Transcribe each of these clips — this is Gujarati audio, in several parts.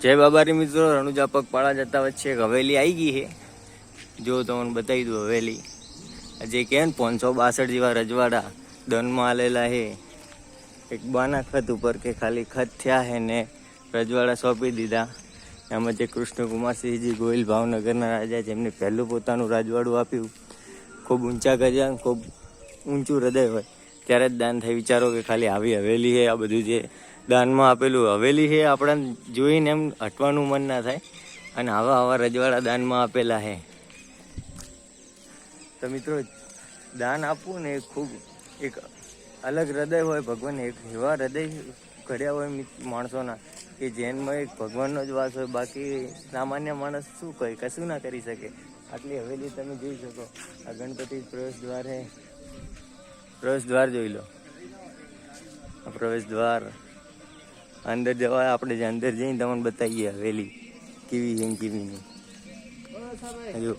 જય બાબારી મિત્રો, રણુજા પગપાળા જતા વચ્ચે એક હવેલી આવી ગઈ છે. જો તમને બતાવી દઉં હવેલી જે કે 562 જેવા રજવાડા દનમાં આલેલા છે. એક બાના ખત ઉપર કે ખાલી ખત થયા છે ને રજવાડા સોંપી દીધા. એમાં જે કૃષ્ણકુમારસિંહજી ગોહિલ ભાવનગરના રાજા જેમને પહેલું પોતાનું રાજવાડું આપ્યું. ખૂબ ઊંચા ગજા, ખૂબ ઊંચું હૃદય હોય ત્યારે જ દાન થાય. વિચારો કે ખાલી આવી હવેલી છે, આ બધું જે દાનમાં આપેલું હવેલી છે, આપણને જોઈને એમ હટવાનું મન ના થાય. અને આવા રજવાડા દાનમાં આપેલા છે. તો મિત્રો, દાન આપવું ને એ ખૂબ એક અલગ હૃદય હોય. ભગવાન એક એવા હૃદય ઘડ્યા હોય માણસોના કે જેનમાં એક ભગવાનનો જ વાસ હોય. બાકી સામાન્ય માણસ શું કહે, કશું ના કરી શકે. આટલી હવેલી તમે જોઈ શકો. આ ગણપતિ પ્રવેશ દ્વાર છે. પ્રવેશ દ્વાર જોઈ લો. આ પ્રવેશ દ્વાર અંદર જવા આપણે જે અંદર જઈને તમને બતાવીએ હવેલી કેવી છે કેવી નહીં. હજુ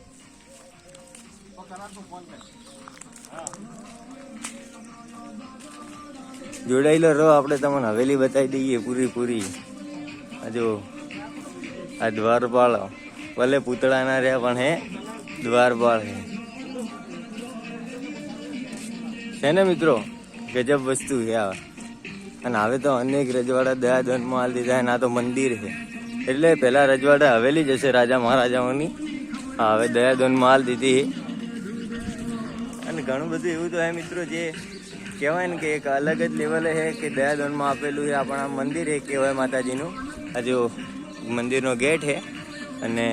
જોડાયેલો રહો, આપણે તમને હવેલી બતાવી દઈએ પૂરી. હજુ આ દ્વારપાળ ભલે પૂતળા ના રહ્યા પણ હે દ્વારપાળ છે ને મિત્રો. ગજબ વસ્તુ છે આ. અને હવે તો અનેક રજવાડા દયાદનમાં હાલ દીધા. અને આ તો મંદિર છે એટલે પહેલા રજવાડા હવેલી જ હશે રાજા મહારાજાઓની. હવે દયાદનમાં હાલ દીધી. અને ઘણું બધું એવું તો હે મિત્રો જે કહેવાય ને કે એક અલગ જ લેવલે છે કે દયાદનમાં આપેલું છે. આપણા મંદિર એ કહેવાય માતાજીનું. હજુ મંદિરનો ગેટ છે અને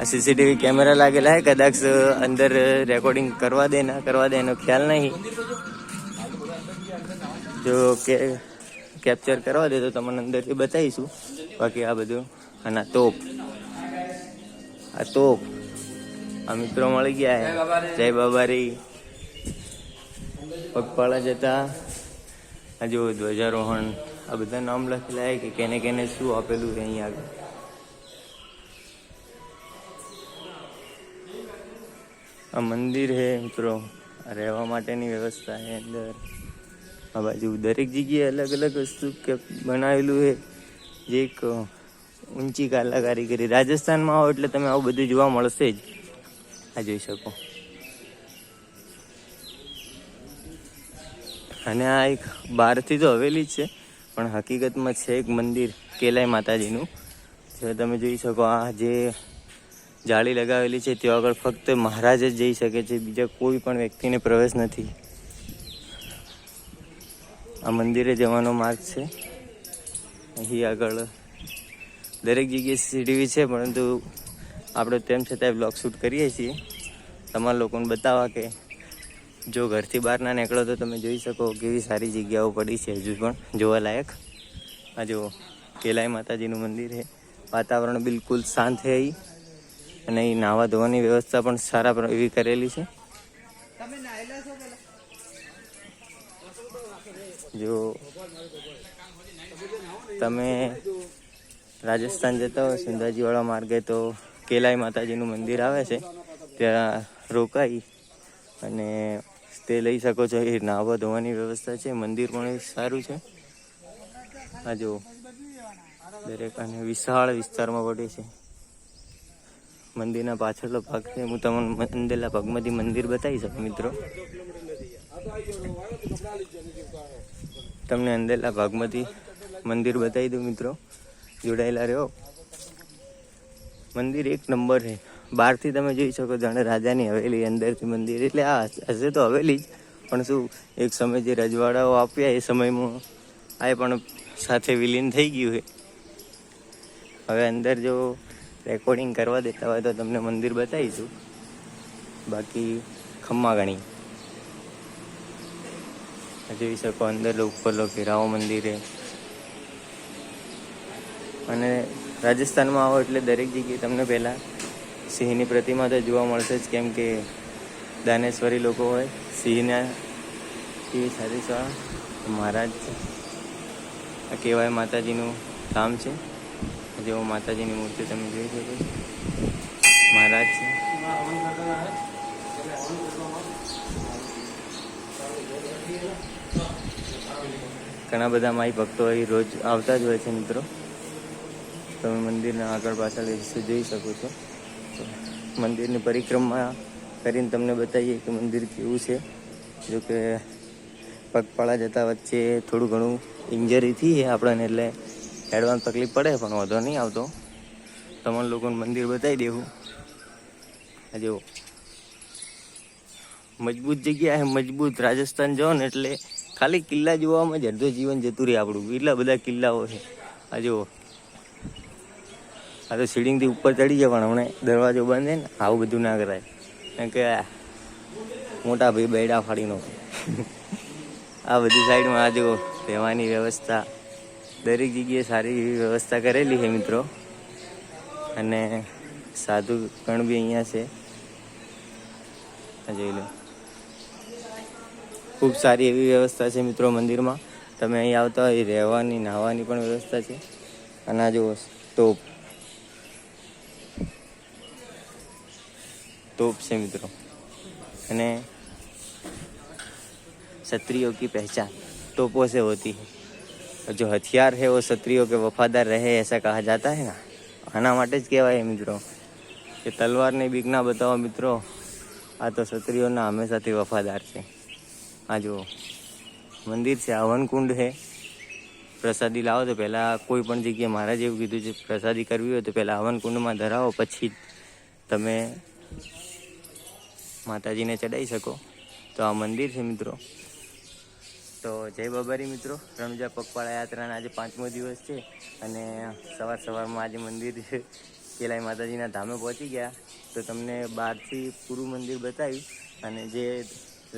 સીસીટીવી કેમેરા લાગેલા છે. કદાચ અંદર રેકોર્ડિંગ કરવા દે ના કરવા દે એનો ખ્યાલ નહીં. જો કે કેપ્ચર કરવા દે તો તમને અંદરથી બતાવીશું. બાકી આ બધું અને આ તોપ આ મિત્રો મળી ગયા છે. જય બાબારી. પગપાળા જતા હજુ ધ્વજારોહણ આ બધા નામ લખેલા છે કે કેને શું આપેલું છે અહીંયા આગળ. આ મંદિર છે મિત્રો. રહેવા માટેની વ્યવસ્થા છે અંદર. આ બાજુ દરેક જગ્યાએ અલગ અલગ વસ્તુ કે બનાવેલું છે જે એક ઊંચી કલાકારી કરી. રાજસ્થાનમાં આવો એટલે તમે આવું બધું જોવા મળશે જ. આ જોઈ શકો. અને આ એક બહારથી તો હવેલી જ છે પણ હકીકતમાં છે એક મંદિર કેલાઈ માતાજીનું. જે તમે જોઈ શકો. આ જે જાળી લગાવેલી છે ત્યાં આગળ ફક્ત મહારાજ જ જઈ શકે છે. બીજા કોઈ પણ વ્યક્તિને પ્રવેશ નથી. આ મંદિરે જવાનો માર્ગ છે. અહીં આગળ દરેક જગ્યાએ સીસીટીવી છે પરંતુ આપણે તેમ છતાંય બ્લોગ શૂટ કરીએ છીએ તમારા લોકોને બતાવવા કે જો ઘરથી બહાર ના નીકળો તો તમે જોઈ શકો કેવી સારી જગ્યાઓ પડી છે હજુ પણ જોવાલાયક. આ જો કેલાઈ માતાજીનું મંદિર છે. વાતાવરણ બિલકુલ શાંત છે અહીં. અને અહીં નાહવા ધોવાની વ્યવસ્થા પણ સારા એવી કરેલી છે. જો તમે રાજસ્થાન જતા હોય સુંદાજીવાળા માર્ગે તો કેલાઈ માતાજીનું મંદિર આવે છે. ત્યાં રોકાઈ અને તે લઈ શકો છો. એ નાહવા ધોવાની વ્યવસ્થા છે. મંદિર પણ સારું છે. આ જો દરેક અને વિશાળ વિસ્તારમાં પડે છે. મંદિરના પાછળનો ભાગ છે. હું તમને અંદરના ભાગમાંથી મંદિર બતાવી શકું મિત્રો. તમને અંદરના ભાગમાંથી મંદિર બતાવી દઉં મિત્રો. જોડાયેલા રહ્યો. મંદિર એક નંબર છે. બહારથી તમે જોઈ શકો જાણે રાજાની હવેલી. અંદરથી મંદિર એટલે આ હશે તો હવેલી જ પણ શું એક સમય જે રજવાડાઓ આપ્યા એ સમયમાં આ પણ સાથે વિલીન થઈ ગયું છે. હવે અંદર જો રેકોર્ડિંગ કરવા દેતા હોય તો તમને મંદિર બતાવીશું. બાકી ખમ્મા ગણી જોઈ શકો. અંદર ઉપરનો ઘેરાવો મંદિર છે. અને રાજસ્થાનમાં આવો એટલે દરેક જગ્યાએ તમને પહેલાં સિંહની પ્રતિમા તો જોવા મળશે જ. કેમ કે દાનેશ્વરી લોકો હોય. સિંહના એ સારી મહારાજ આ કહેવાય માતાજીનું ધામ છે. જેવો માતાજીની મૂર્તિ તમે જોઈ શકો. મહારાજ છે. ઘણા બધા માઈ ભક્તો અહીં રોજ આવતા જ હોય છે મિત્રો. તમે મંદિરના આગળ પાછળ જોઈ શકો છો. તો મંદિરની પરિક્રમા કરીને તમને બતાવીએ કે મંદિર કેવું છે. જો કે પગપાળા જતા વચ્ચે થોડું ઘણું ઇન્જરી થઈ આપણને, એટલે એડવાન્સ તકલીફ પડે, પણ વાંધો નહીં આવતો. તમારા લોકોને મંદિર બતાવી દેવું. જો મજબૂત જગ્યા છે, મજબૂત. રાજસ્થાન જાઓ ને એટલે ખાલી કિલ્લા જોવામાં જ અડધો જીવન જતું રહે આપણું. એટલા બધા કિલ્લાઓ છે. આ જુઓ, આ તો સીડીથી ઉપર ચડી જાય, પણ હમણાં દરવાજો બંધ છે ને, આવું બધું ના કરાય. કારણ કે મોટા ભાઈ બૈડા ફાડીનો. આ બધી સાઈડમાં આ જુઓ, રહેવાની વ્યવસ્થા દરેક જગ્યાએ સારી એવી વ્યવસ્થા કરેલી છે મિત્રો. અને સાધુ ગણ બી અહીંયા છે, જોઈ લો. ખૂબ સારી એવી વ્યવસ્થા છે મિત્રો મંદિરમાં. તમે અહીં આવતા હોય રહેવાની, નાહવાની પણ વ્યવસ્થા છે. અને આ જુઓ तोप से मित्रों। અને क्षत्रियों की पहचान तोपों से होती है, और जो हथियार है वो क्षत्रियों के वफादार रहे ऐसा कहा जाता है ना। આના માટે જ કહેવાય મિત્રો કે તલવારને બીક ના બતાવો મિત્રો, આ તો ક્ષત્રિયોના હંમેશાથી વફાદાર છે. આ જો મંદિર છે, હવન કુંડ છે. પ્રસાદી લાવો તો પહેલાં કોઈ પણ જગ્યાએ મહારાજ એવું કીધું છે, પ્રસાદી કરવી હોય તો પહેલાં હવન કુંડમાં ધરાવો, પછી તમે માતાજીને ચડાવી શકો. તો આ મંદિર છે મિત્રો. તો જય બાબારી મિત્રો. રણુજા પગપાળા યાત્રાના આજે 5મો દિવસ છે, અને સવારમાં આજે મંદિર કેલાઈ માતાજીના ધામે પહોંચી ગયા. તો તમને બહારથી પૂરું મંદિર બતાવ્યું, અને જે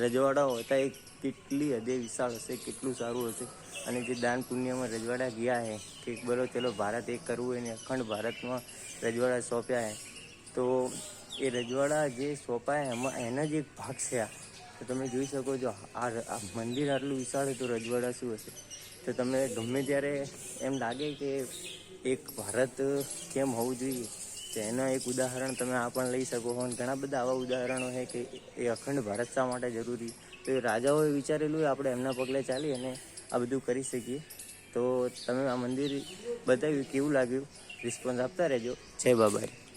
રજવાડાઓ હતા એ કેટલી હદે વિશાળ હશે, કેટલું સારું હશે. અને જે દાન પુણ્યમાં રજવાડા ગયા છે કે બોલો ચલો ભારત એક કરવું હોય ને અખંડ ભારતમાં રજવાડા સોંપ્યા છે, તો એ રજવાડા જે સોંપાયા એમાં એના જ એક ભાગ છે આ. તો તમે જોઈ શકો છો આ મંદિર આટલું વિશાળ તો રજવાડા શું હશે. તો તમને ગમે ત્યારે એમ લાગે કે એક ભારત કેમ હોવું જોઈએ, તો એના એક ઉદાહરણ તમે આ પણ લઈ શકો છો. અને ઘણા બધા આવા ઉદાહરણો છે કે એ અખંડ ભારત શા માટે જરૂરી, તો એ રાજાઓએ વિચારેલું હોય, આપણે એમના પગલે ચાલી અને આ બધું કરી શકીએ. તો તમે આ મંદિર બતાવ્યું, કેવું લાગ્યું રિસ્પોન્સ આપતા રહેજો. જય બાબારી.